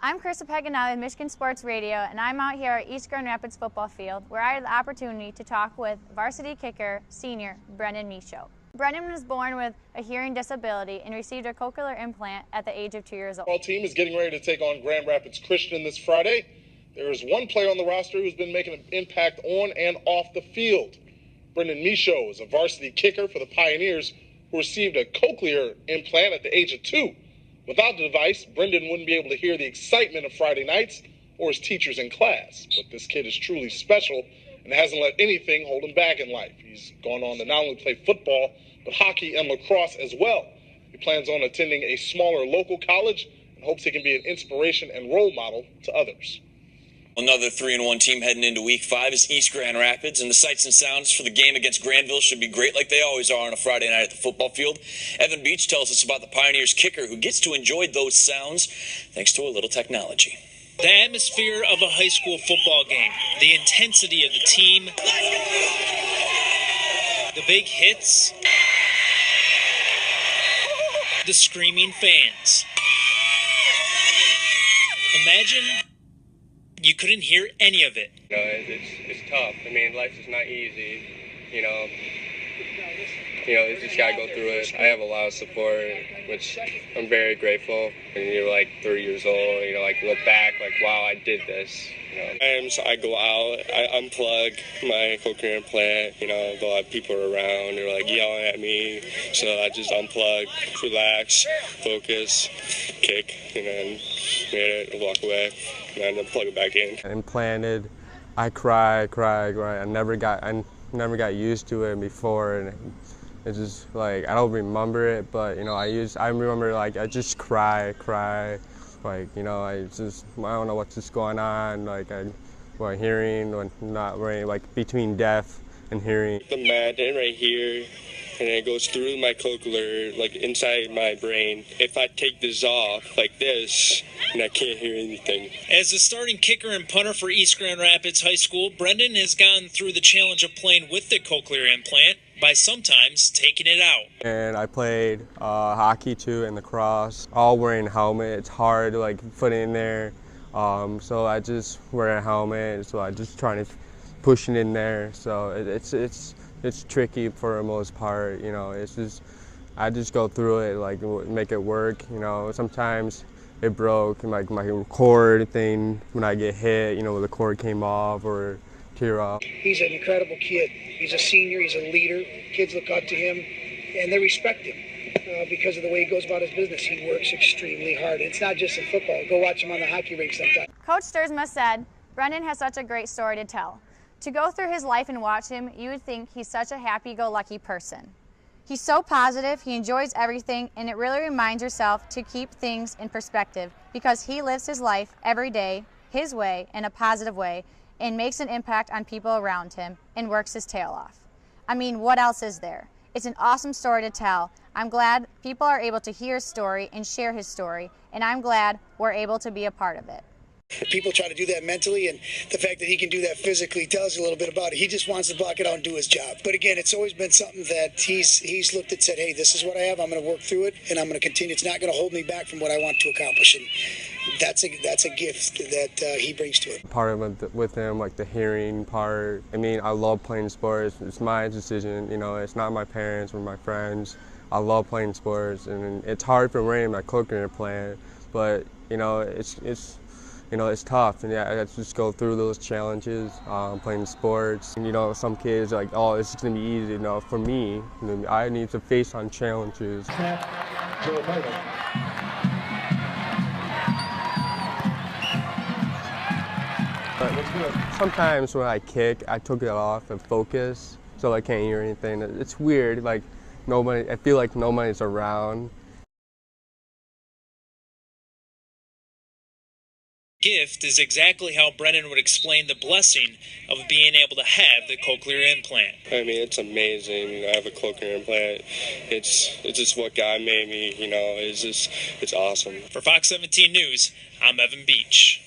I'm Krista Paganelli with Michigan Sports Radio, and I'm out here at East Grand Rapids football field where I had the opportunity to talk with varsity kicker, senior Brenden Micho. Brenden was born with a hearing disability and received a cochlear implant at the age of 2 years old. The team is getting ready to take on Grand Rapids Christian this Friday. There is one player on the roster who's been making an impact on and off the field. Brenden Micho is a varsity kicker for the Pioneers who received a cochlear implant at the age of 2. Without the device, Brenden wouldn't be able to hear the excitement of Friday nights or his teachers in class. But this kid is truly special and hasn't let anything hold him back in life. He's gone on to not only play football, but hockey and lacrosse as well. He plans on attending a smaller local college and hopes he can be an inspiration and role model to others. Another 3-1 team heading into Week 5 is East Grand Rapids, and the sights and sounds for the game against Granville should be great like they always are on a Friday night at the football field. Evan Beach tells us about the Pioneers kicker who gets to enjoy those sounds thanks to a little technology. The atmosphere of a high school football game, the intensity of the team, the big hits, the screaming fans. Imagine you couldn't hear any of it. You know, it's tough. I mean, life is not easy. You just gotta go through it. I have a lot of support, which I'm very grateful. And you're like 30 years old, look back, wow, I did this. Sometimes I go out, I unplug my cochlear implant, a lot of people are around, they're yelling at me, so I just unplug, relax, focus, kick, and then walk away, and then plug it back in. Implanted, I cry. I never got used to it before, and it's just I don't remember it, but I remember I just cry. I don't know what's just going on, hearing, or not right, between deaf and hearing. The magnet right here, and it goes through my cochlear, inside my brain. If I take this off like this, and I can't hear anything. As the starting kicker and punter for East Grand Rapids High School, Brenden has gone through the challenge of playing with the cochlear implant by sometimes taking it out. And I played hockey too and lacrosse, all wearing a helmet. It's hard to put in there, so I just wear a helmet. So I just trying to push it in there. So it's tricky for the most part. It's just I just go through it, make it work. Sometimes it broke, my cord thing when I get hit. The cord came off or tear off. He's an incredible kid. He's a senior, he's a leader. Kids look up to him, and they respect him because of the way he goes about his business. He works extremely hard. It's not just in football. Go watch him on the hockey rink sometime. Coach Sturzma said, Brenden has such a great story to tell. To go through his life and watch him, you would think he's such a happy-go-lucky person. He's so positive, he enjoys everything, and it really reminds yourself to keep things in perspective because he lives his life every day, his way, in a positive way, and makes an impact on people around him and works his tail off. I mean, what else is there? It's an awesome story to tell. I'm glad people are able to hear his story and share his story, and I'm glad we're able to be a part of it. People try to do that mentally, and the fact that he can do that physically tells you a little bit about it. He just wants to block it out and do his job. But again, it's always been something that he's looked at, said, hey, this is what I have. I'm going to work through it, and I'm going to continue. It's not going to hold me back from what I want to accomplish. And that's a gift that he brings to it. Part of it with him, the hearing part. I mean, I love playing sports. It's my decision. It's not my parents or my friends. I love playing sports, and it's hard for wearing my cochlear implant, but it's tough, and I just go through those challenges, playing sports. And, some kids are oh, it's just gonna be easy. For me, I need to face on challenges. Sometimes when I kick, I took it off and focus, so I can't hear anything. It's weird, nobody. I feel like nobody's around. Gift is exactly how Brenden would explain the blessing of being able to have the cochlear implant. I mean, it's amazing. I have a cochlear implant. It's just what God made me. It's awesome. For Fox 17 News, I'm Evan Beach.